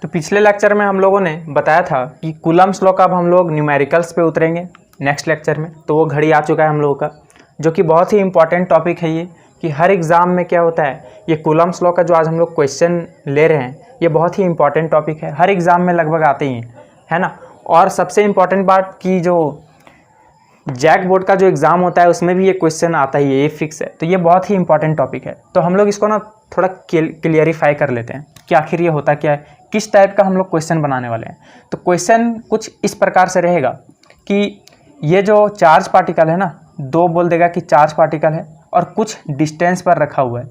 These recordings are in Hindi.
तो पिछले लेक्चर में हम लोगों ने बताया था कि कूलम्स लॉ का अब हम लोग न्यूमेरिकल्स पे उतरेंगे नेक्स्ट लेक्चर में। तो वो घड़ी आ चुका है हम लोगों का, जो कि बहुत ही इंपॉर्टेंट टॉपिक है ये, कि हर एग्ज़ाम में क्या होता है, ये कूलम्स लॉ का जो आज हम लोग क्वेश्चन ले रहे हैं ये बहुत ही इंपॉर्टेंट टॉपिक है, हर एग्ज़ाम में लगभग आते ही हैं, है ना। और सबसे इम्पॉर्टेंट बात कि जो जैक बोर्ड का जो एग्ज़ाम होता है उसमें भी ये क्वेश्चन आता ही है, ये फिक्स है। तो ये बहुत ही इंपॉर्टेंट टॉपिक है। तो हम लोग इसको ना थोड़ा क्लियरिफाई कर लेते हैं कि आखिर ये होता क्या है, किस टाइप का हम लोग क्वेश्चन बनाने वाले हैं। तो क्वेश्चन कुछ इस प्रकार से रहेगा कि ये जो चार्ज पार्टिकल है ना, दो बोल देगा कि चार्ज पार्टिकल है और कुछ डिस्टेंस पर रखा हुआ है,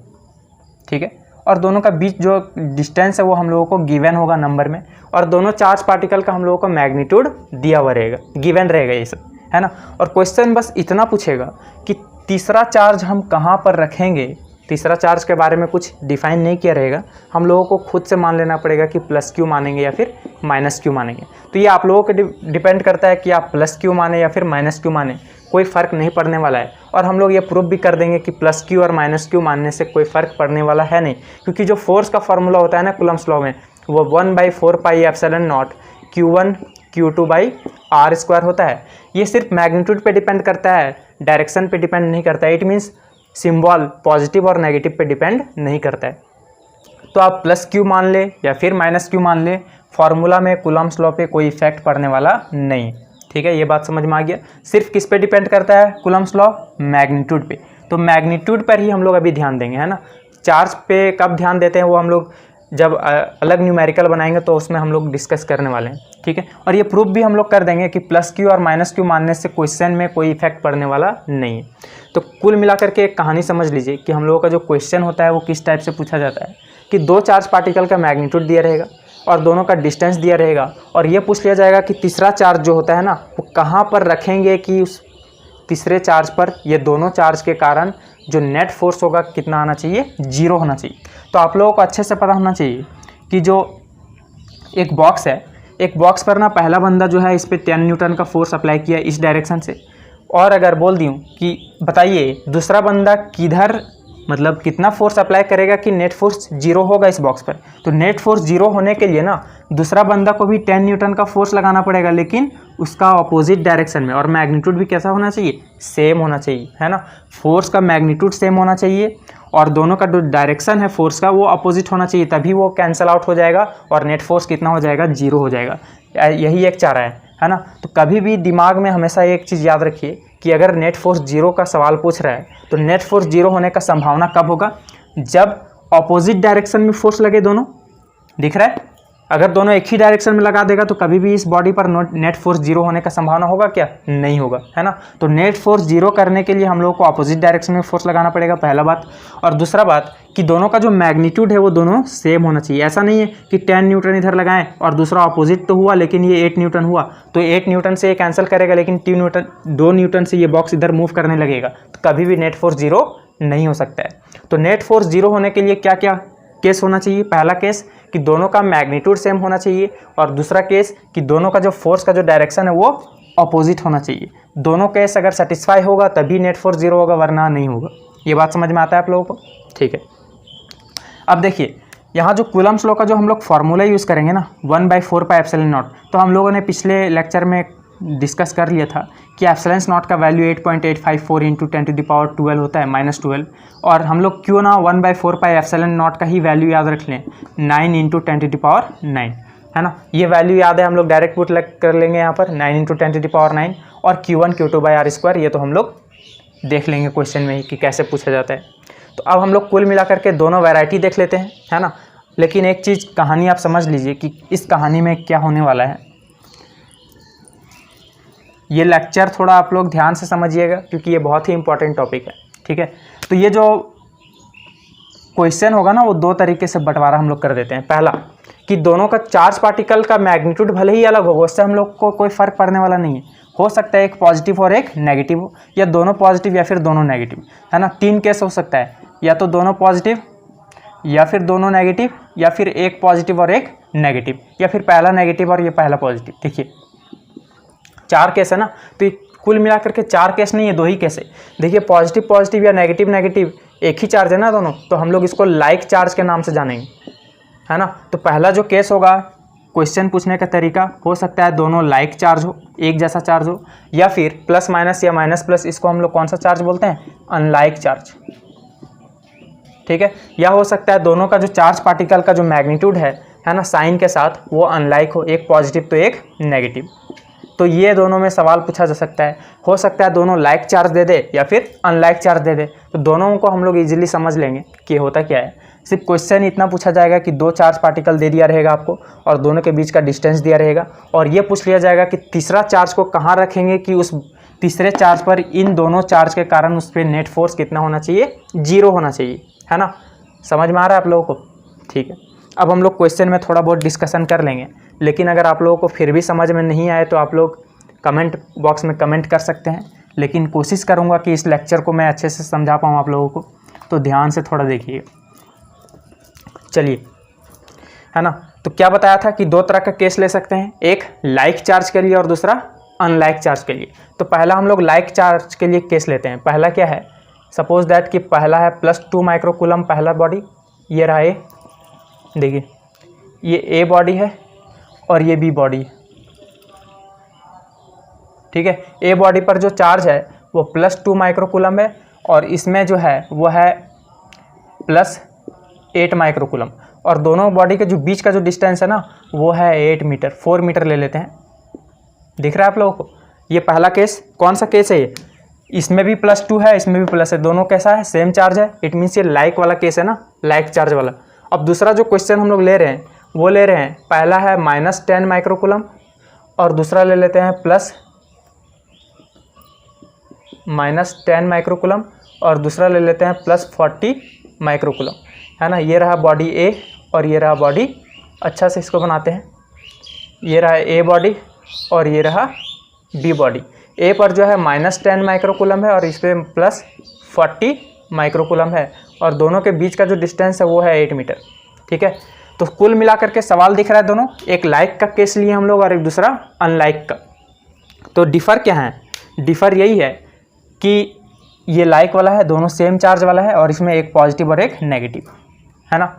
ठीक है। और दोनों का बीच जो डिस्टेंस है वो हम लोगों को गिवन होगा नंबर में, और दोनों चार्ज पार्टिकल का हम लोगों को मैग्नीट्यूड दिया हुआ रहेगा, गिवन रहेगा ये सब, है ना। और क्वेश्चन बस इतना पूछेगा कि तीसरा चार्ज हम कहाँ पर रखेंगे। तीसरा चार्ज के बारे में कुछ डिफाइन नहीं किया रहेगा, हम लोगों को खुद से मान लेना पड़ेगा कि प्लस क्यू मानेंगे या फिर माइनस क्यू मानेंगे। तो ये आप लोगों के डिपेंड करता है कि आप प्लस क्यू माने या फिर माइनस क्यू माने, कोई फ़र्क नहीं पड़ने वाला है। और हम लोग ये प्रूव भी कर देंगे कि प्लस क्यू और माइनस क्यू मानने से कोई फ़र्क पड़ने वाला है नहीं, क्योंकि जो फोर्स का फॉर्मूला होता है ना कूलम्स लॉ में, वो 1/4 pi epsilon naught Q1 Q2 by r square होता है। ये सिर्फ मैग्नीट्यूड पे डिपेंड करता है, डायरेक्शन पे डिपेंड नहीं करता है। इट मीन्स सिंबल पॉजिटिव और नेगेटिव पे डिपेंड नहीं करता है। तो आप प्लस क्यू मान ले या फिर माइनस क्यू मान ले, फार्मूला में कूलम्स लॉ पे कोई इफेक्ट पड़ने वाला नहीं, ठीक है। ये बात समझ में आ गया। सिर्फ किस पे डिपेंड करता है कूलम्स लॉ? मैग्नीट्यूड पे। तो मैग्नीट्यूड पर ही हम लोग अभी ध्यान देंगे, है ना। चार्ज पे कब ध्यान देते हैं वो हम लोग जब अलग न्यूमेरिकल बनाएंगे तो उसमें हम लोग डिस्कस करने वाले हैं, ठीक है। और ये प्रूफ भी हम लोग कर देंगे कि प्लस क्यू और माइनस क्यू मानने से क्वेश्चन में कोई इफेक्ट पड़ने वाला नहीं है। तो कुल मिलाकर के एक कहानी समझ लीजिए कि हम लोगों का जो क्वेश्चन होता है वो किस टाइप से पूछा जाता है कि दो चार्ज पार्टिकल का मैग्नीट्यूड दिया रहेगा और दोनों का डिस्टेंस दिया रहेगा, और ये पूछ लिया जाएगा कि तीसरा चार्ज जो होता है ना वो कहाँ पर रखेंगे कि उस तीसरे चार्ज पर ये दोनों चार्ज के कारण जो नेट फोर्स होगा कितना आना चाहिए, 0 होना चाहिए। तो आप लोगों को अच्छे से पता होना चाहिए कि जो एक बॉक्स है, एक बॉक्स पर ना पहला बंदा जो है इस पर 10 न्यूटन का फोर्स अप्लाई किया इस डायरेक्शन से, और अगर बोल दूँ कि बताइए दूसरा बंदा किधर, मतलब कितना फोर्स अप्लाई करेगा कि नेट फोर्स 0 होगा इस बॉक्स पर। तो नेट फोर्स 0 होने के लिए ना दूसरा बंदा को भी 10 न्यूटन का फोर्स लगाना पड़ेगा, लेकिन उसका अपोजिट डायरेक्शन में। और मैग्नीट्यूड भी कैसा होना चाहिए? सेम होना चाहिए, है ना। फोर्स का मैग्नीट्यूड सेम होना चाहिए और दोनों का जो डायरेक्शन है फोर्स का वो अपोजिट होना चाहिए, तभी वो कैंसल आउट हो जाएगा और नेट फोर्स कितना हो जाएगा? 0 हो जाएगा। यही एक चारा है ना। तो कभी भी दिमाग में हमेशा एक चीज़ याद रखिए कि अगर नेट फोर्स 0 का सवाल पूछ रहा है तो नेट फोर्स 0 होने का संभावना कब होगा? जब ऑपोजिट डायरेक्शन में फोर्स लगे दोनों, दिख रहा है। अगर दोनों एक ही डायरेक्शन में लगा देगा तो कभी भी इस बॉडी पर नेट फोर्स 0 होने का संभावना होगा क्या? नहीं होगा, है ना। तो नेट फोर्स 0 करने के लिए हम लोगों को अपोजिट डायरेक्शन में फोर्स लगाना पड़ेगा, पहला बात। और दूसरा बात कि दोनों का जो मैग्नीट्यूड है वो दोनों सेम होना चाहिए। ऐसा नहीं है कि 10 न्यूटन इधर लगाएं और दूसरा अपोजिट तो हुआ लेकिन ये 8 न्यूटन हुआ, तो 8 न्यूटन से ये कैंसिल करेगा, लेकिन 2 न्यूटन से ये बॉक्स इधर मूव करने लगेगा, तो कभी भी नेट फोर्स 0 नहीं हो सकता है। तो नेट फोर्स 0 होने के लिए क्या क्या केस होना चाहिए? पहला केस कि दोनों का मैग्नीट्यूड सेम होना चाहिए, और दूसरा केस कि दोनों का जो फोर्स का जो डायरेक्शन है वो अपोजिट होना चाहिए। दोनों केस अगर सेटिस्फाई होगा तभी नेट फोर्स 0 होगा, वरना नहीं होगा। ये बात समझ में आता है आप लोगों को? ठीक है। अब देखिए यहाँ जो कूलम्स लॉ का जो हम लोग फार्मूला यूज़ करेंगे ना, 1/4 पाई एप्सिलॉन नॉट, तो हम लोगों ने पिछले लेक्चर में डिस्कस कर लिया था कि एप्सिलॉन नॉट का वैल्यू 8.854 × 10⁻12 होता है, -12। और हम लोग क्यों ना 1/4 पाई एप्सिलॉन नॉट का ही वैल्यू याद रख लें, 9 × 10⁻9, है ना। ये वैल्यू याद है, हम लोग डायरेक्ट पुट कर लेंगे यहाँ पर 9 × 10⁻9। और Q1 Q2 by r square, ये तो हम लोग देख लेंगे क्वेश्चन में ही कि कैसे पूछा जाता है। तो अब हम लोग कुल मिला करके दोनों वैरायटी देख लेते हैं, है ना। लेकिन एक चीज़ कहानी आप समझ लीजिए कि इस कहानी में क्या होने वाला है। ये लेक्चर थोड़ा आप लोग ध्यान से समझिएगा क्योंकि ये बहुत ही इंपॉर्टेंट टॉपिक है, ठीक है। तो ये जो क्वेश्चन होगा ना वो दो तरीके से बंटवारा हम लोग कर देते हैं। पहला कि दोनों का चार्ज पार्टिकल का मैग्नीट्यूड भले ही अलग होगा, उससे हम लोग को कोई फ़र्क पड़ने वाला नहीं है। हो सकता है एक पॉजिटिव और एक नेगेटिव हो, या दोनों पॉजिटिव या फिर दोनों नेगेटिव, है ना। 3 केस हो सकता है, या तो दोनों पॉजिटिव या फिर दोनों नेगेटिव, या फिर एक पॉजिटिव और एक नेगेटिव, या फिर पहला नेगेटिव और ये पहला पॉजिटिव। देखिए 4 केस है ना। तो कुल मिलाकर के 4 केस नहीं है, 2 ही केस है। देखिए पॉजिटिव पॉजिटिव या नेगेटिव नेगेटिव एक ही चार्ज है ना दोनों, तो हम लोग इसको लाइक चार्ज के नाम से जानेंगे, है ना। तो पहला जो केस होगा क्वेश्चन पूछने का तरीका हो सकता है दोनों लाइक चार्ज हो, एक जैसा चार्ज हो, या फिर प्लस माइनस या माइनस प्लस, इसको हम लोग कौन सा चार्ज बोलते हैं, अनलाइक चार्ज, ठीक है। या हो सकता है दोनों का जो चार्ज पार्टिकल का जो मैग्नीट्यूड है ना, साइन के साथ वो अनलाइक हो, एक पॉजिटिव तो एक नेगेटिव। तो ये दोनों में सवाल पूछा जा सकता है। हो सकता है दोनों लाइक चार्ज दे दे या फिर अनलाइक चार्ज दे दे, तो दोनों को हम लोग इजीली समझ लेंगे कि होता क्या है। सिर्फ क्वेश्चन इतना पूछा जाएगा कि दो चार्ज पार्टिकल दे दिया रहेगा आपको और दोनों के बीच का डिस्टेंस दिया रहेगा, और ये पूछ लिया जाएगा कि तीसरा चार्ज को कहाँ रखेंगे कि उस तीसरे चार्ज पर इन दोनों चार्ज के कारण उस पर नेट फोर्स कितना होना चाहिए, 0 होना चाहिए, है ना। समझ में आ रहा है आप लोगों को? ठीक है। अब हम लोग क्वेश्चन में थोड़ा बहुत डिस्कशन कर लेंगे, लेकिन अगर आप लोगों को फिर भी समझ में नहीं आए तो आप लोग कमेंट बॉक्स में कमेंट कर सकते हैं, लेकिन कोशिश करूंगा कि इस लेक्चर को मैं अच्छे से समझा पाऊँ आप लोगों को, तो ध्यान से थोड़ा देखिए। चलिए, है ना। तो क्या बताया था कि दो तरह का केस ले सकते हैं, एक लाइक चार्ज के लिए और दूसरा अनलाइक चार्ज के लिए। तो पहला हम लोग लाइक चार्ज के लिए केस लेते हैं। पहला क्या है, सपोज दैट कि पहला है +2 माइक्रोकूलम पहला बॉडी, ये रहा ए, देखिए ये ए बॉडी है और ये बी बॉडी है, ठीक है। ए बॉडी पर जो चार्ज है वो +2 माइक्रोकूलम है और इसमें जो है वो है +8 माइक्रोकूलम, और दोनों बॉडी के जो बीच का जो डिस्टेंस है ना वो है 8 मीटर, 4 मीटर ले लेते हैं। दिख रहा है आप लोगों को? ये पहला केस कौन सा केस है ये, इसमें भी +2 है, इसमें भी प्लस है, दोनों कैसा है, सेम चार्ज है। इट मीन्स ये लाइक वाला केस है ना, लाइक चार्ज वाला। अब दूसरा जो क्वेश्चन हम लोग ले रहे हैं वो ले रहे हैं, पहला है -10 माइक्रोकूलम और दूसरा ले लेते हैं -10 माइक्रोकूलम और दूसरा ले लेते हैं +40 माइक्रोकूलम, है ना। ये रहा बॉडी ए और ये रहा बॉडी, अच्छा से इसको बनाते हैं, ये रहा ए बॉडी और ये रहा बी बॉडी। ए पर जो है -10 माइक्रोकूलम है और इस पर +40 माइक्रोकूलम है, और दोनों के बीच का जो डिस्टेंस है वो है 8 मीटर, ठीक है। तो कुल मिलाकर के सवाल दिख रहा है दोनों, एक लाइक का केस लिए हम लोग और एक दूसरा अनलाइक का। तो डिफ़र क्या है, डिफ़र यही है कि ये लाइक वाला है, दोनों सेम चार्ज वाला है और इसमें एक पॉजिटिव और एक नेगेटिव, है ना।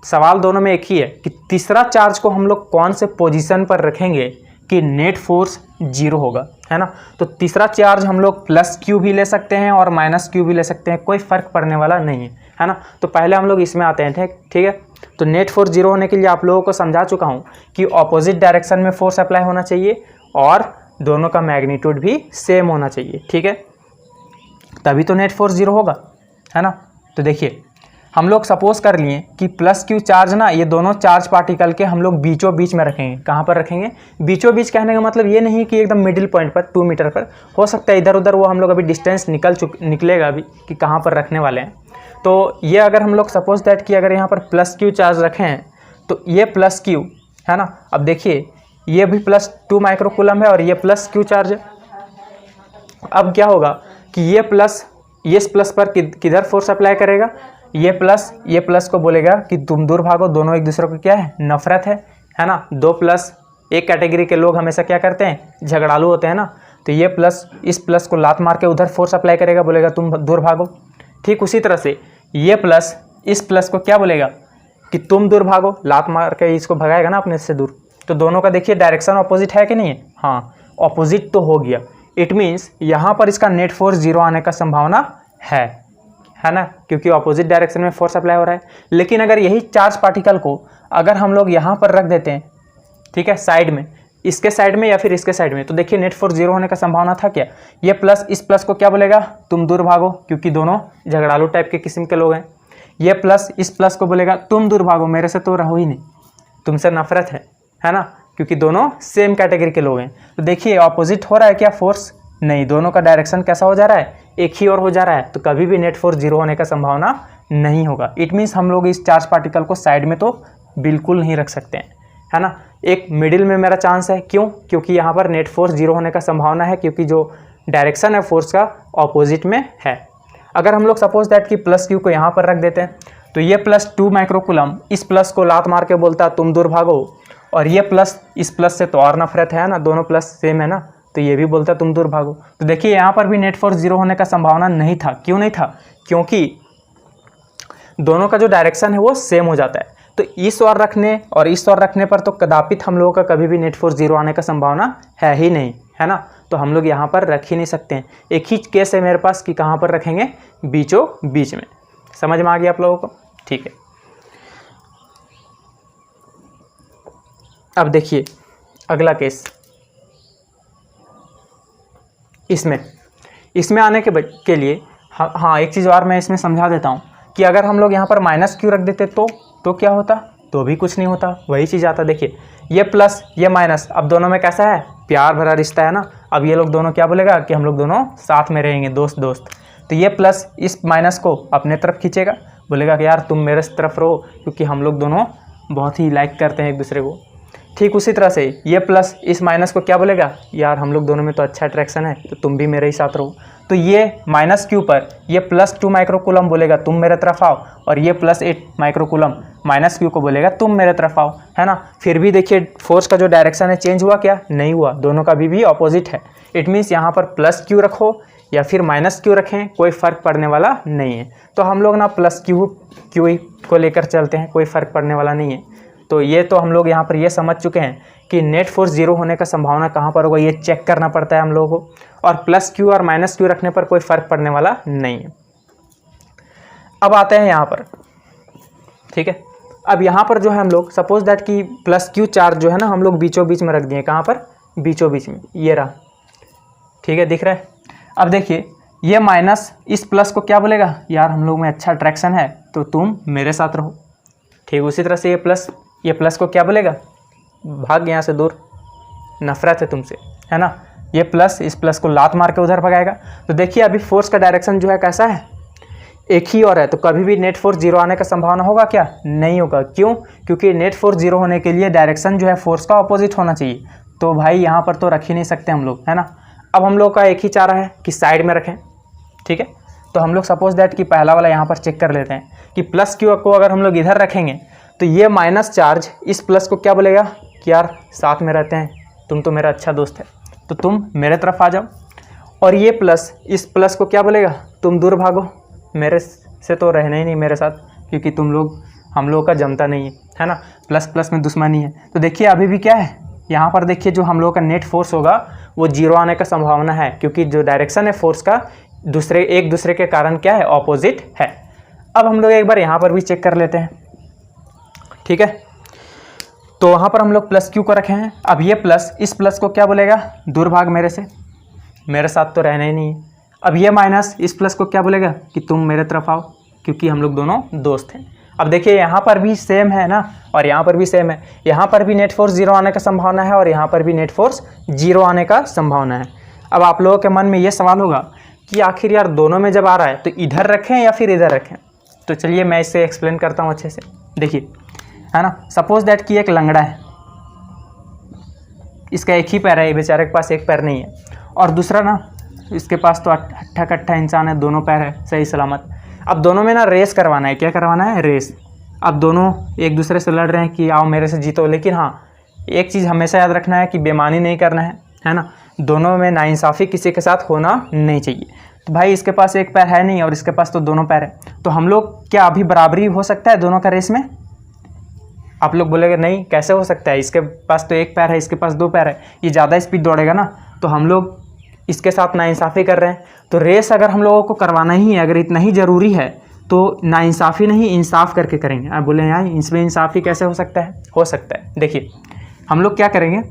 सवाल दोनों में एक ही है कि तीसरा चार्ज को हम लोग कौन से पोजीशन पर रखेंगे कि नेट फोर्स 0 होगा, है ना। तो तीसरा चार्ज हम लोग +Q भी ले सकते हैं और -Q भी ले सकते हैं, कोई फ़र्क पड़ने वाला नहीं है ना। तो पहले हम लोग इसमें आते हैं, ठीक है। तो नेट फोर्स 0 होने के लिए आप लोगों को समझा चुका हूँ कि ऑपोजिट डायरेक्शन में फोर्स अप्लाई होना चाहिए और दोनों का मैग्नीट्यूड भी सेम होना चाहिए, ठीक है, तभी तो नेट फोर्स 0 होगा, है ना। तो देखिए हम लोग सपोज कर लिए कि +Q चार्ज ना, ये दोनों चार्ज पार्टिकल के हम लोग बीचों बीच में रखेंगे। कहाँ पर रखेंगे, बीचों बीच, कहने का मतलब ये नहीं कि एकदम मिडिल पॉइंट पर 2 मीटर पर, हो सकता है इधर उधर, वो हम लोग अभी डिस्टेंस निकलेगा अभी कि कहाँ पर रखने वाले हैं। तो ये अगर हम लोग सपोज दैट कि अगर यहाँ पर +Q चार्ज रखें हैं तो ये +Q, है ना। अब देखिए ये भी +2 माइक्रोकूलम है और ये +Q चार्ज है। अब क्या होगा कि ये इस प्लस पर किधर फोर्स अप्लाई करेगा, ये प्लस को बोलेगा कि तुम दूर भागो, दोनों एक दूसरे को क्या है, नफरत है ना। दो प्लस एक कैटेगरी के लोग हमेशा क्या करते हैं, झगड़ालू होते हैं ना। तो ये प्लस इस प्लस को लात मार के उधर फोर्स अप्लाई करेगा, बोलेगा तुम दूर भागो। ठीक उसी तरह से ये प्लस इस प्लस को क्या बोलेगा कि तुम दूर भागो, लात मार के इसको भगाएगा ना अपने से दूर। तो दोनों का देखिए डायरेक्शन अपोजिट है कि नहीं है, हाँ अपोजिट तो हो गया। इट मीन्स यहाँ पर इसका नेट फोर्स 0 आने का संभावना है ना, क्योंकि अपोजिट डायरेक्शन में फोर्स अप्लाई हो रहा है। लेकिन अगर यही चार्ज पार्टिकल को अगर हम लोग यहाँ पर रख देते हैं, ठीक है, साइड में, इसके साइड में या फिर इसके साइड में, तो देखिए नेट फोर्स 0 होने का संभावना था क्या। ये प्लस इस प्लस को क्या बोलेगा, तुम दूर भागो, क्योंकि दोनों झगड़ालू टाइप के किस्म के लोग हैं। ये प्लस इस प्लस को बोलेगा तुम दूर भागो, मेरे से तो रहो ही नहीं, तुमसे नफरत है ना, क्योंकि दोनों सेम कैटेगरी के लोग हैं। तो देखिए ऑपोजिट हो रहा है क्या फोर्स, नहीं, दोनों का डायरेक्शन कैसा हो जा रहा है, एक ही ओर हो जा रहा है। तो कभी भी नेट फोर्स 0 होने का संभावना नहीं होगा। इट मीन्स हम लोग इस चार्ज पार्टिकल को साइड में तो बिल्कुल नहीं रख सकते हैं, है ना। एक मिडिल में मेरा चांस है, क्यों, क्योंकि यहाँ पर नेट फोर्स 0 होने का संभावना है, क्योंकि जो डायरेक्शन है फोर्स का ऑपोजिट में है। अगर हम लोग सपोज दैट कि प्लस क्यू को यहाँ पर रख देते हैं, तो ये +2 माइक्रोकूलम इस प्लस को लात मार के बोलता है तुम दूर भागो, और ये प्लस इस प्लस से तो और नफरत है ना, दोनों प्लस सेम है ना, तो ये भी बोलता है तुम दूर भागो। तो देखिए यहाँ पर भी नेट फोर्स 0 होने का संभावना नहीं था। क्यों नहीं था, क्योंकि दोनों का जो डायरेक्शन है वो सेम हो जाता है। तो तो इस ओर रखने और इस ओर रखने पर तो कदापित हम लोगों का कभी भी नेट फोर्स 0 आने का संभावना है ही नहीं, है ना। तो हम लोग यहाँ पर रख ही नहीं सकते हैं। एक ही केस है मेरे पास कि कहाँ पर रखेंगे, बीचों बीच में। समझ में आ गया आप लोगों को? ठीक है। अब देखिए अगला केस, इसमें आने के लिए हाँ एक चीज़ और मैं इसमें समझा देता हूँ कि अगर हम लोग यहाँ पर माइनस क्यू रख देते तो क्या होता, तो भी कुछ नहीं होता, वही चीज़ आता। देखिए ये प्लस ये माइनस, अब दोनों में कैसा है, प्यार भरा रिश्ता है ना। अब ये लोग दोनों क्या बोलेगा कि हम लोग दोनों साथ में रहेंगे, दोस्त दोस्त। तो ये प्लस इस माइनस को अपने तरफ खींचेगा, बोलेगा कि यार तुम मेरे तरफ रहो, क्योंकि हम लोग दोनों बहुत ही लाइक करते हैं एक दूसरे को। ठीक उसी तरह से ये प्लस इस माइनस को क्या बोलेगा, यार हम लोग दोनों में तो अच्छा अट्रैक्शन है, तो तुम भी मेरे ही साथ रहो। तो ये माइनस क्यू पर ये प्लस 2 माइक्रोकूलम बोलेगा तुम मेरे तरफ आओ, और ये प्लस 8 माइक्रोकूलम माइनस क्यू को बोलेगा तुम मेरे तरफ आओ, है ना। फिर भी देखिए फोर्स का जो डायरेक्शन है चेंज हुआ क्या, नहीं हुआ, दोनों का भी ऑपोजिट है। इट मीन्स यहाँ पर प्लस क्यू रखो या फिर माइनस क्यू रखें, कोई फ़र्क पड़ने वाला नहीं है। तो हम लोग ना प्लस क्यू को लेकर चलते हैं, कोई फ़र्क पड़ने वाला नहीं है। तो ये तो हम लोग यहाँ पर ये समझ चुके हैं कि नेट फोर्स 0 होने का संभावना कहाँ पर होगा, ये चेक करना पड़ता है हम लोगों को, और प्लस क्यू और माइनस क्यू रखने पर कोई फ़र्क पड़ने वाला नहीं है। अब आते हैं यहाँ पर, ठीक है। अब यहाँ पर जो है हम लोग सपोज दैट कि प्लस क्यू चार्ज जो है ना हम लोग बीचों बीच में रख दिए, कहाँ पर, बीचों बीच में, ये रहा, ठीक है, दिख रहा है। अब देखिए ये माइनस इस प्लस को क्या बोलेगा, यार हम लोग में अच्छा अट्रैक्शन है तो तुम मेरे साथ रहो। ठीक उसी तरह से ये प्लस को क्या बोलेगा, भाग यहाँ से दूर, नफरत है तुमसे, है ना। ये प्लस इस प्लस को लात मार के उधर भगाएगा। तो देखिए अभी फोर्स का डायरेक्शन जो है कैसा है, एक ही और है, तो कभी भी नेट फोर्स 0 आने का संभावना होगा क्या, नहीं होगा। क्यों, क्योंकि नेट फोर्स 0 होने के लिए डायरेक्शन जो है फोर्स का अपोजिट होना चाहिए। तो भाई यहाँ पर तो रख ही नहीं सकते हम लोग, है ना। अब हम लोग का एक ही चाह रहा है कि साइड में रखें, ठीक है। तो हम लोग सपोज दैट कि पहला वाला यहाँ पर चेक कर लेते हैं कि प्लस क्यू को अगर हम लोग इधर रखेंगे तो ये माइनस चार्ज इस प्लस को क्या बोलेगा कि यार साथ में रहते हैं, तुम तो मेरा अच्छा दोस्त है, तो तुम मेरे तरफ आ जाओ। और ये प्लस इस प्लस को क्या बोलेगा, तुम दूर भागो, मेरे से तो रहना ही नहीं मेरे साथ, क्योंकि हम लोग का जमता नहीं है ना। प्लस प्लस में दुश्मनी है। तो देखिए अभी भी क्या है, यहाँ पर देखिए जो हम लोग का नेट फोर्स होगा वो 0 आने का संभावना है, क्योंकि जो डायरेक्शन है फोर्स का एक दूसरे के कारण क्या है, ऑपोजिट है। अब हम लोग एक बार यहाँ पर भी चेक कर लेते हैं, ठीक है। तो वहाँ पर हम लोग प्लस क्यू को रखे हैं। अब ये प्लस इस प्लस को क्या बोलेगा, दूर भाग मेरे से, मेरे साथ तो रहना ही नहीं है। अब ये माइनस इस प्लस को क्या बोलेगा कि तुम मेरे तरफ आओ, क्योंकि हम लोग दोनों दोस्त हैं। अब देखिए यहाँ पर भी सेम है ना, और यहाँ पर भी सेम है। यहाँ पर भी नेट फोर्स 0 आने का संभावना है और यहाँ पर भी नेट फोर्स 0 आने का संभावना है। अब आप लोगों के मन में ये सवाल होगा कि आखिर यार दोनों में जब आ रहा है तो इधर रखें या फिर इधर रखें। तो चलिए मैं इसे एक्सप्लेन करता हूँ अच्छे से। देखिए, है ना, सपोज दैट कि एक लंगड़ा है, इसका एक ही पैर है, बेचारे के पास एक पैर नहीं है, और दूसरा ना इसके पास तो अट्ठा कट्ठा इंसान है, दोनों पैर है सही सलामत। अब दोनों में ना रेस करवाना है, क्या करवाना है, रेस। अब दोनों एक दूसरे से लड़ रहे हैं कि आओ मेरे से जीतो, लेकिन हाँ एक चीज़ हमेशा याद रखना है कि बेईमानी नहीं करना है ना। दोनों में नाइंसाफ़ी किसी के साथ होना नहीं चाहिए। तो भाई इसके पास एक पैर है नहीं और इसके पास तो दोनों पैर है, तो हम लोग क्या अभी बराबरी हो सकता है दोनों का रेस में? आप लोग बोलेंगे नहीं, कैसे हो सकता है, इसके पास तो एक पैर है, इसके पास 2 पैर है, ये ज़्यादा स्पीड दौड़ेगा ना, तो हम लोग इसके साथ नाइंसाफ़ी कर रहे हैं। तो रेस अगर हम लोगों को करवाना ही है, अगर इतना ही ज़रूरी है, तो नाइंसाफ़ी नहीं इंसाफ करके करेंगे। आप बोले यार इसमें इंसाफ़ी कैसे हो सकता है? हो सकता है। देखिए हम लोग क्या करेंगे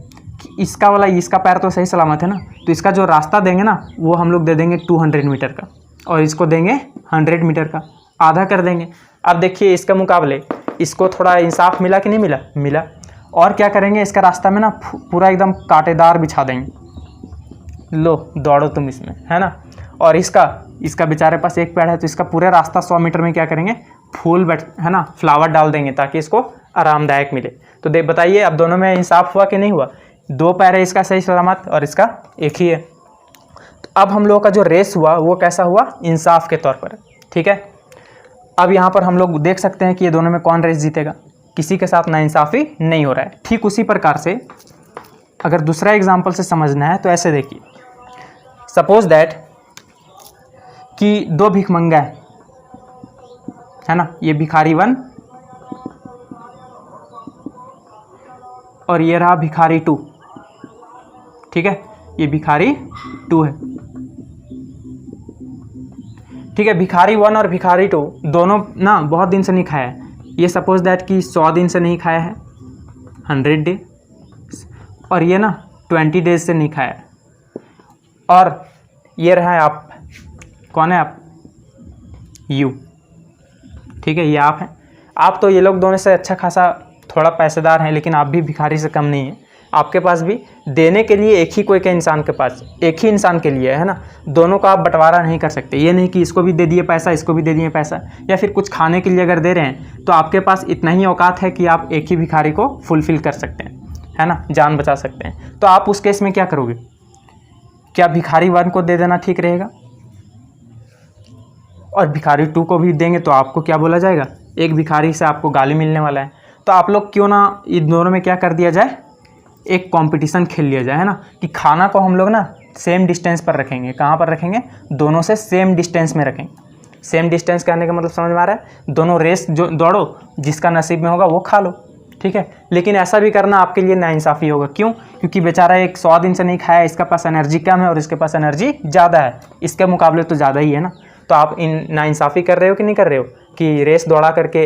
कि इसका पैर तो सही सलामत है ना, तो इसका जो रास्ता देंगे ना वो हम लोग दे देंगे 200 मीटर का, और इसको देंगे 100 मीटर का, आधा कर देंगे। अब देखिए इसके मुकाबले इसको थोड़ा इंसाफ मिला कि नहीं मिला? मिला। और क्या करेंगे, इसका रास्ता में ना पूरा एकदम कांटेदार बिछा देंगे, लो दौड़ो तुम इसमें, है ना। और इसका बेचारे पास एक पैर है, तो इसका पूरा रास्ता 100 मीटर में क्या करेंगे, है ना, फ्लावर डाल देंगे ताकि इसको आरामदायक मिले। तो बताइए अब दोनों में इंसाफ हुआ कि नहीं हुआ? 2 पैर है इसका सही सलामत और इसका एक ही है। तो अब हम लोग का जो रेस हुआ वो कैसा हुआ, इंसाफ के तौर पर, ठीक है। अब यहाँ पर हम लोग देख सकते हैं कि ये दोनों में कौन रेस जीतेगा, किसी के साथ नाइंसाफ़ी नहीं हो रहा है। ठीक उसी प्रकार से अगर दूसरा एग्जाम्पल से समझना है तो ऐसे देखिए, सपोज दैट कि 2 भिखमंगा है ना, ये भिखारी 1 और ये रहा भिखारी 2, ठीक है, ये भिखारी 2 है, ठीक है। भिखारी 1 और भिखारी 2 दोनों ना बहुत दिन से नहीं खाया है। ये सपोज दैट कि 100 दिन से नहीं खाया है, 100 डे, और ये ना 20 डेज से नहीं खाया है। और ये रहा है आप, कौन है आप, यू, ठीक है, ये आप हैं। आप तो ये लोग दोनों से अच्छा खासा थोड़ा पैसेदार हैं, लेकिन आप भी भिखारी से कम नहीं हैं। आपके पास भी देने के लिए एक ही कोई के इंसान के पास एक ही इंसान के लिए है ना, दोनों का आप बंटवारा नहीं कर सकते। ये नहीं कि इसको भी दे दिए पैसा, इसको भी दे दिए पैसा, या फिर कुछ खाने के लिए अगर दे रहे हैं तो आपके पास इतना ही औकात है कि आप एक ही भिखारी को फुलफिल कर सकते हैं, है ना, जान बचा सकते हैं। तो आप उस केस में क्या करोगे? क्या भिखारी 1 को दे देना ठीक रहेगा? और भिखारी 2 को भी देंगे तो आपको क्या बोला जाएगा? एक भिखारी से आपको गाली मिलने वाला है। तो आप लोग क्यों ना इन दोनों में क्या कर दिया जाए, एक कंपटीशन खेल लिया जाए, है ना, कि खाना को हम लोग ना सेम डिस्टेंस पर रखेंगे। कहाँ पर रखेंगे? दोनों से सेम डिस्टेंस में रखेंगे। सेम डिस्टेंस कहने का मतलब समझ में आ रहा है? दोनों रेस जो दौड़ो, जिसका नसीब में होगा वो खा लो, ठीक है। लेकिन ऐसा भी करना आपके लिए नाइंसाफ़ी होगा। क्यों? क्योंकि बेचारा एक 100 दिन से नहीं खाया, इसके पास एनर्जी कम है और इसके पास एनर्जी ज़्यादा है, इसके मुकाबले तो ज़्यादा ही है ना। तो आप इन नाइंसाफ़ी कर रहे हो कि नहीं कर रहे हो, कि रेस दौड़ा करके?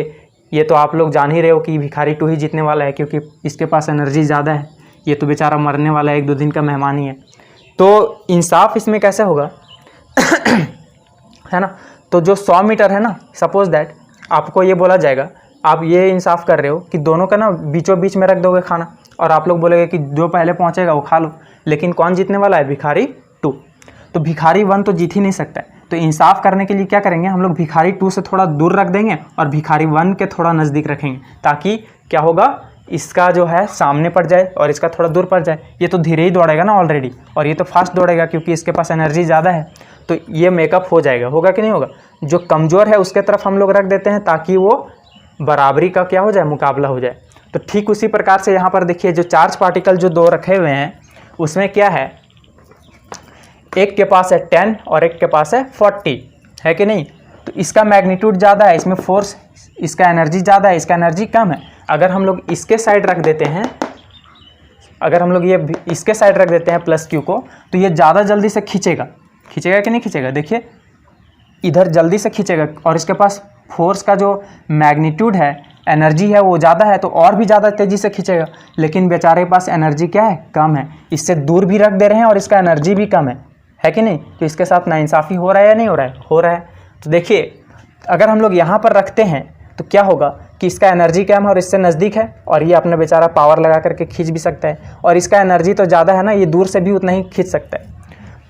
ये तो आप लोग जान ही रहे हो कि भिखारी 2 ही जीतने वाला है, क्योंकि इसके पास एनर्जी ज़्यादा है, ये तो बेचारा मरने वाला है, 1-2 दिन का मेहमान ही है। तो इंसाफ इसमें कैसे होगा? है ना। तो जो 100 मीटर है ना, सपोज दैट आपको ये बोला जाएगा, आप ये इंसाफ कर रहे हो कि दोनों का ना बीचों बीच में रख दोगे खाना, और आप लोग बोलेगे कि जो पहले पहुंचेगा वो खा लो। लेकिन कौन जीतने वाला है? भिखारी 2। तो भिखारी 1 तो जीत ही नहीं सकता है। तो इंसाफ करने के लिए क्या करेंगे हम लोग? भिखारी 2 से थोड़ा दूर रख देंगे और भिखारी 1 के थोड़ा नज़दीक रखेंगे, ताकि क्या होगा, इसका जो है सामने पड़ जाए और इसका थोड़ा दूर पड़ जाए। ये तो धीरे ही दौड़ेगा ना ऑलरेडी, और ये तो फास्ट दौड़ेगा क्योंकि इसके पास एनर्जी ज़्यादा है। तो ये मेकअप हो जाएगा, होगा कि नहीं होगा? जो कमज़ोर है उसके तरफ हम लोग रख देते हैं, ताकि वो बराबरी का क्या हो जाए, मुकाबला हो जाए। तो ठीक उसी प्रकार से यहाँ पर देखिए, जो चार्ज पार्टिकल जो 2 रखे हुए हैं, उसमें क्या है, एक के पास है 10 और एक के पास है 40, है कि नहीं? तो इसका मैग्नीट्यूड ज़्यादा है, इसमें फोर्स, इसका एनर्जी ज़्यादा है, इसका एनर्जी कम है। अगर हम लोग इसके साइड रख देते हैं, अगर हम लोग ये इसके साइड रख देते हैं प्लस Q को, तो ये ज़्यादा जल्दी से खींचेगा कि नहीं खींचेगा? देखिए इधर जल्दी से खींचेगा, और इसके पास फोर्स का जो मैग्नीट्यूड है, एनर्जी है, वो ज़्यादा है, तो और भी ज़्यादा तेज़ी से खींचेगा। लेकिन बेचारे के पास एनर्जी क्या है? कम है। इससे दूर भी रख दे रहे हैं और इसका एनर्जी भी कम है कि नहीं? तो इसके साथ नाइंसाफ़ी हो रहा है या नहीं हो रहा है? हो रहा है। तो देखिए, अगर हम लोग यहाँ पर रखते हैं तो क्या होगा कि इसका एनर्जी कम है और इससे नज़दीक है, और ये अपना बेचारा पावर लगा करके खींच भी सकता है, और इसका एनर्जी तो ज़्यादा है ना, ये दूर से भी उतना ही खींच सकता है।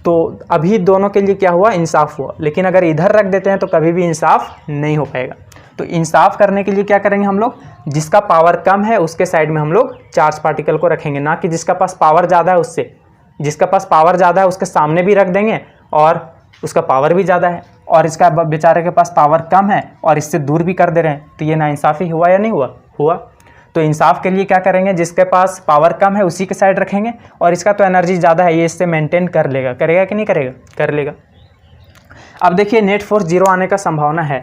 तो अभी दोनों के लिए क्या हुआ? इंसाफ हुआ। लेकिन अगर इधर रख देते हैं तो कभी भी इंसाफ नहीं हो पाएगा। तो इंसाफ करने के लिए क्या करेंगे हम लोग? जिसका पावर कम है उसके साइड में हम लोग चार्ज पार्टिकल को रखेंगे, ना कि जिसका पास पावर ज़्यादा है उससे। जिसका पास पावर ज़्यादा है उसके सामने भी रख देंगे और उसका पावर भी ज़्यादा है, और इसका बेचारे के पास पावर कम है और इससे दूर भी कर दे रहे हैं। तो ये नाइंसाफ़ी हुआ या नहीं हुआ? हुआ। तो इंसाफ के लिए क्या करेंगे? जिसके पास पावर कम है उसी के साइड रखेंगे, और इसका तो एनर्जी ज़्यादा है, ये इससे मेंटेन कर लेगा। करेगा कि नहीं करेगा? कर लेगा। अब देखिए, नेट फोर्स 0 आने का संभावना है।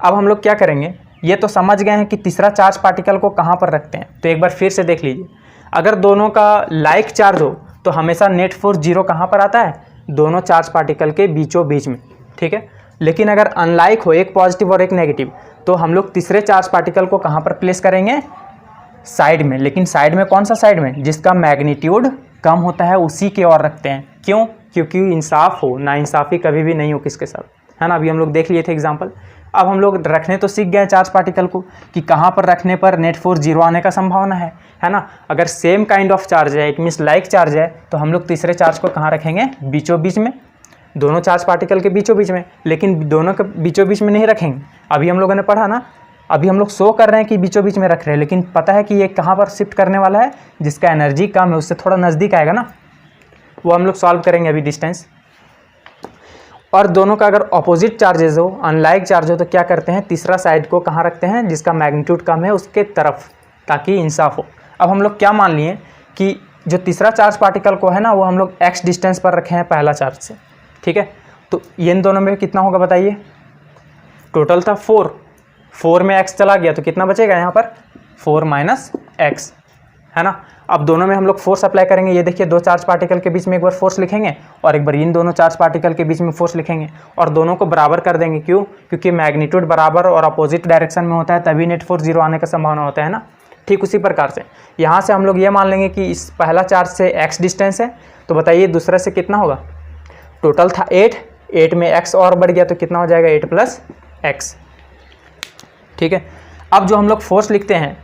अब हम लोग क्या करेंगे? ये तो समझ गए हैं कि तीसरा चार्ज पार्टिकल को कहाँ पर रखते हैं। तो एक बार फिर से देख लीजिए, अगर दोनों का लाइक चार्ज हो तो हमेशा नेट फोर्स 0 कहाँ पर आता है? दोनों चार्ज पार्टिकल के बीचों बीच में, ठीक है। लेकिन अगर अनलाइक हो, एक पॉजिटिव और एक नेगेटिव, तो हम लोग तीसरे चार्ज पार्टिकल को कहाँ पर प्लेस करेंगे? साइड में। लेकिन साइड में कौन सा साइड में? जिसका मैग्नीट्यूड कम होता है उसी के ओर रखते हैं। क्यों? क्योंकि इंसाफ हो, नाइंसाफ़ी कभी भी नहीं हो किसके साथ, है ना। अभी हम लोग देख लिए थे एग्जाम्पल। अब हम लोग रखने तो सीख गए चार्ज पार्टिकल को कि कहाँ पर रखने पर नेट फोर्स 0 आने का संभावना है ना। अगर सेम काइंड ऑफ चार्ज है, इट मीन्स लाइक चार्ज है, तो हम लोग तीसरे चार्ज को कहाँ रखेंगे? बीचों बीच में, दोनों चार्ज पार्टिकल के बीचों बीच में। लेकिन दोनों के बीचों बीच में नहीं रखेंगे। अभी हम लोगों ने पढ़ा ना, अभी हम लोग शो कर रहे हैं कि बीचों बीच में रख रहे हैं, लेकिन पता है कि ये कहाँ पर शिफ्ट करने वाला है? जिसका एनर्जी कम है उससे थोड़ा नज़दीक आएगा ना, वो हम लोग सॉल्व करेंगे अभी डिस्टेंस। और दोनों का अगर अपोजिट चार्जेस हो, अनलाइक चार्ज हो, तो क्या करते हैं? तीसरा साइड को कहाँ रखते हैं? जिसका मैग्नीट्यूड कम है उसके तरफ, ताकि इंसाफ हो। अब हम लोग क्या मान लिए कि जो तीसरा चार्ज पार्टिकल को है ना, वो हम लोग x डिस्टेंस पर रखे हैं पहला चार्ज से, ठीक है। तो ये इन दोनों में कितना होगा बताइए? टोटल था 4 में x चला गया तो कितना बचेगा यहाँ पर? 4 - x, है ना। अब दोनों में हम लोग फोर्स अप्लाई करेंगे। ये देखिए, दो चार्ज पार्टिकल के बीच में एक बार फोर्स लिखेंगे और एक बार इन दोनों चार्ज पार्टिकल के बीच में फोर्स लिखेंगे और दोनों को बराबर कर देंगे। क्यों? क्योंकि मैग्नीट्यूड बराबर और अपोजिट डायरेक्शन में होता है, तभी नेट फोर्स जीरो आने का संभावना होता है ना। ठीक उसी प्रकार से यहाँ से हम लोग ये मान लेंगे कि इस पहला चार्ज से x डिस्टेंस है, तो बताइए दूसरे से कितना होगा। टोटल था 8 में x और बढ़ गया तो कितना हो जाएगा 8 + x। ठीक है, अब जो हम लोग फोर्स लिखते हैं,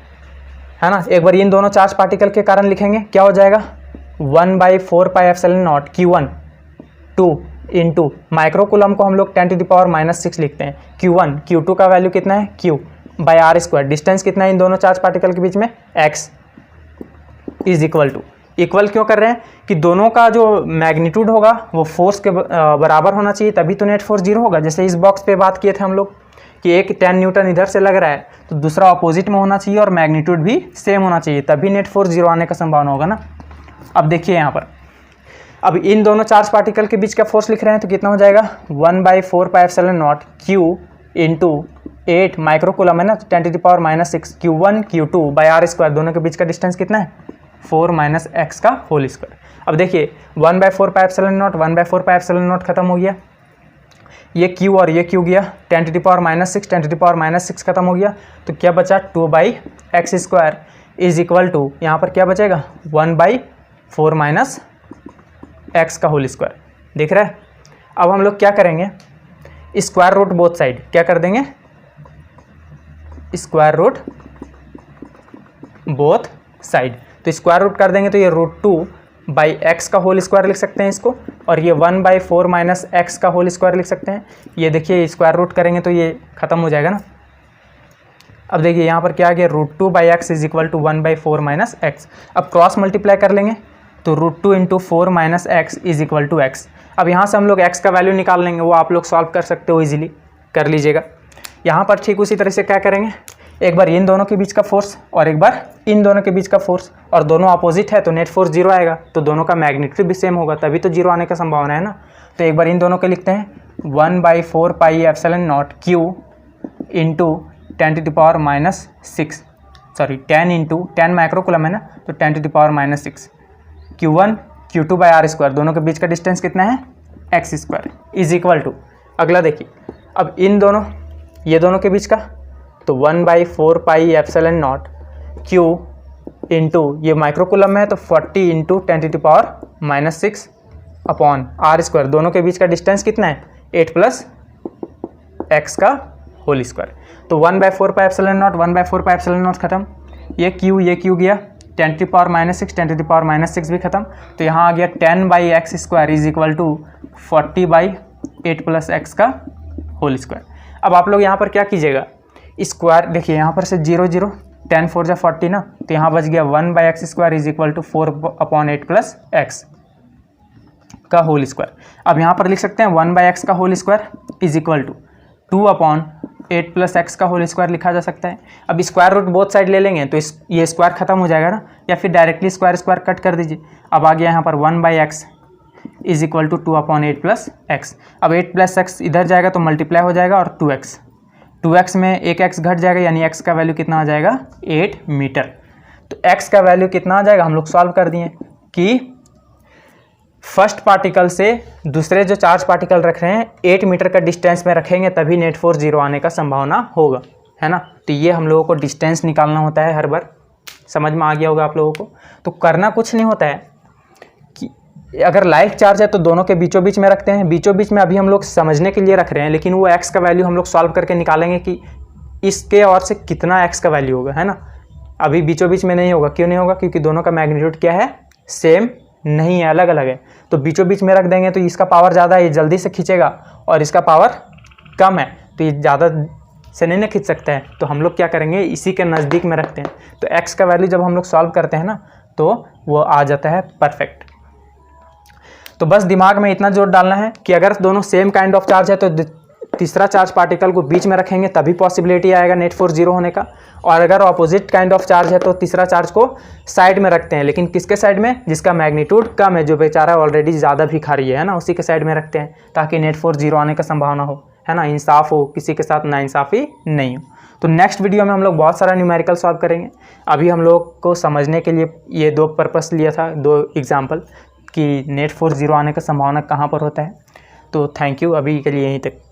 है ना, एक बार इन दोनों चार्ज पार्टिकल के कारण लिखेंगे। क्या हो जाएगा 1/4πε0 Q1 2 इंटू माइक्रोकूलम को हम लोग 10⁻⁻6 लिखते हैं। Q1 Q2 का वैल्यू कितना है Q/r²। डिस्टेंस कितना है इन दोनों चार्ज पार्टिकल के बीच में x is equal to, equal क्यों कर रहे हैं कि दोनों का जो मैग्नीट्यूड होगा वो फोर्स के बराबर होना चाहिए, तभी तो नेट फोर्स जीरो होगा। जैसे इस बॉक्स पे बात किए थे हम लोग कि एक 10 न्यूटन इधर से लग रहा है तो दूसरा अपोजिट में होना चाहिए और मैग्नीट्यूड भी सेम होना चाहिए, तभी नेट फोर्स जीरो आने का संभावना होगा ना। अब देखिए यहाँ पर, अब इन दोनों चार्ज पार्टिकल के बीच का फोर्स लिख रहे हैं तो कितना हो जाएगा 1/4πε0 Q इंटू 8 माइक्रोकूलम है ना, तो 10⁻⁻6 Q1 Q2/r²। दोनों के बीच का डिस्टेंस कितना है 4 - x का होल स्क्वायर। अब देखिए 1/4πε0 1/4πε0 खत्म हो गया, ये Q और ये Q गया, 10⁻⁻6 खत्म हो गया, तो क्या बचा 2/x² इज इक्वल टू, यहाँ पर क्या बचेगा 1/4 - x का होल स्क्वायर। देख रहे हैं। अब हम लोग क्या करेंगे, स्क्वायर रूट बोथ साइड क्या कर देंगे, स्क्वायर रूट बोथ साइड। तो स्क्वायर रूट कर देंगे तो ये √2/x का होल स्क्वायर लिख सकते हैं इसको, और ये 1/4 - x का होल स्क्वायर लिख सकते हैं। ये देखिए स्क्वायर रूट करेंगे तो ये खत्म हो जाएगा ना। अब देखिए यहाँ पर क्या आ गया √2/x is equal to 1/4 - x। अब क्रॉस मल्टीप्लाई कर लेंगे तो √2 × 4 - x is equal to x। अब यहाँ से हम लोग x का वैल्यू निकाल लेंगे, वो आप लोग सॉल्व कर सकते हो, इजीली कर लीजिएगा। यहाँ पर ठीक उसी तरह से क्या करेंगे, एक बार इन दोनों के बीच का फोर्स और एक बार इन दोनों के बीच का फोर्स, और दोनों अपोजिट है तो नेट फोर्स जीरो आएगा, तो दोनों का मैग्नीट्यूड भी सेम होगा, तभी तो जीरो आने का संभावना है ना। तो एक बार इन दोनों के लिखते हैं 1/4πε0 Q into 10⁻⁻6 sorry 10 into 10 microcoulomb है ना, तो 10⁻⁻6 Q1 Q2/r²। दोनों के बीच का डिस्टेंस कितना है x² इज इक्वल टू, अगला देखिए, अब इन दोनों ये दोनों के बीच का तो 1/4πε0 Q इंटू ये माइक्रोकूलम है तो 40 इंटू 10⁻⁻6 अपॉन r²। दोनों के बीच का डिस्टेंस कितना है 8 + x का होल स्क्वायर। तो 1/4πε0 1/4πε0 खत्म, ये Q गया, 10⁻⁻6 10⁻⁻6 भी खत्म, तो यहाँ आ गया 10/x² is equal to 40/8 + x का होल स्क्वायर। अब आप लोग यहाँ पर क्या कीजिएगा, स्क्वायर देखिए यहाँ पर से 0 0 10 4 = 40 ना, तो यहाँ बच गया 1/x² is equal to 4/8 + x का होल स्क्वायर। अब यहाँ पर लिख सकते हैं 1/x का whole square is equal to 2/8 + x का होल स्क्वायर लिखा जा सकता है। अब स्क्वायर रूट बोथ साइड ले लेंगे तो ये स्क्वायर खत्म हो जाएगा ना, या फिर डायरेक्टली स्क्वायर कट कर दीजिए। अब आ गया यहाँ पर 1/x is equal to 2/8 + x। अब 8 + x इधर जाएगा तो मल्टीप्लाई हो जाएगा और 2x में एक x घट जाएगा, यानी x का वैल्यू कितना आ जाएगा 8 मीटर। तो x का वैल्यू कितना आ जाएगा, हम लोग सॉल्व कर दिए कि फर्स्ट पार्टिकल से दूसरे जो चार्ज पार्टिकल रख रहे हैं 8 मीटर का डिस्टेंस में रखेंगे, तभी नेट फोर्स जीरो आने का संभावना होगा, है ना। तो ये हम लोगों को डिस्टेंस निकालना होता है हर बार, समझ में आ गया होगा आप लोगों को। तो करना कुछ नहीं होता है कि अगर लाइक चार्ज है तो दोनों के बीचों बीच में रखते हैं, बीचों बीच में अभी हम लोग समझने के लिए रख रहे हैं, लेकिन वो x का वैल्यू हम लोग सॉल्व करके निकालेंगे कि इसके और से कितना x का वैल्यू होगा, है ना। अभी बीचों बीच में नहीं होगा, क्यों नहीं होगा, क्योंकि दोनों का मैग्नीट्यूड क्या है सेम नहीं है, अलग अलग है। तो बीचों बीच में रख देंगे तो इसका पावर ज़्यादा है, ये जल्दी से खींचेगा, और इसका पावर कम है तो ये ज़्यादा से नहीं ना खींच सकता है। तो हम लोग क्या करेंगे, इसी के नज़दीक में रखते हैं। तो x का वैल्यू जब हम लोग सॉल्व करते हैं ना तो वो आ जाता है परफेक्ट। तो बस दिमाग में इतना जोर डालना है कि अगर दोनों सेम काइंड ऑफ चार्ज है तो तीसरा चार्ज पार्टिकल को बीच में रखेंगे तभी पॉसिबिलिटी आएगा नेट फोर्स जीरो होने का, और अगर अपोजिट काइंड ऑफ चार्ज है तो तीसरा चार्ज को साइड में रखते हैं, लेकिन किसके साइड में, जिसका मैग्नीट्यूड कम है, जो बेचारा ऑलरेडी ज़्यादा भी खा रही है ना, उसी के साइड में रखते हैं ताकि नेट फोर्स जीरो आने का संभावना हो, है ना, इंसाफ हो, किसी के साथ नाइंसाफ़ी नहीं हो। तो नेक्स्ट वीडियो में हम लोग बहुत सारा न्यूमेरिकल सॉल्व करेंगे। अभी हम लोग को समझने के लिए ये 2 पर्पस लिया था, 2 एग्जाम्पल कि नेट फोर्स 0 आने का संभावना कहाँ पर होता है। तो थैंक यू, अभी के लिए यहीं तक।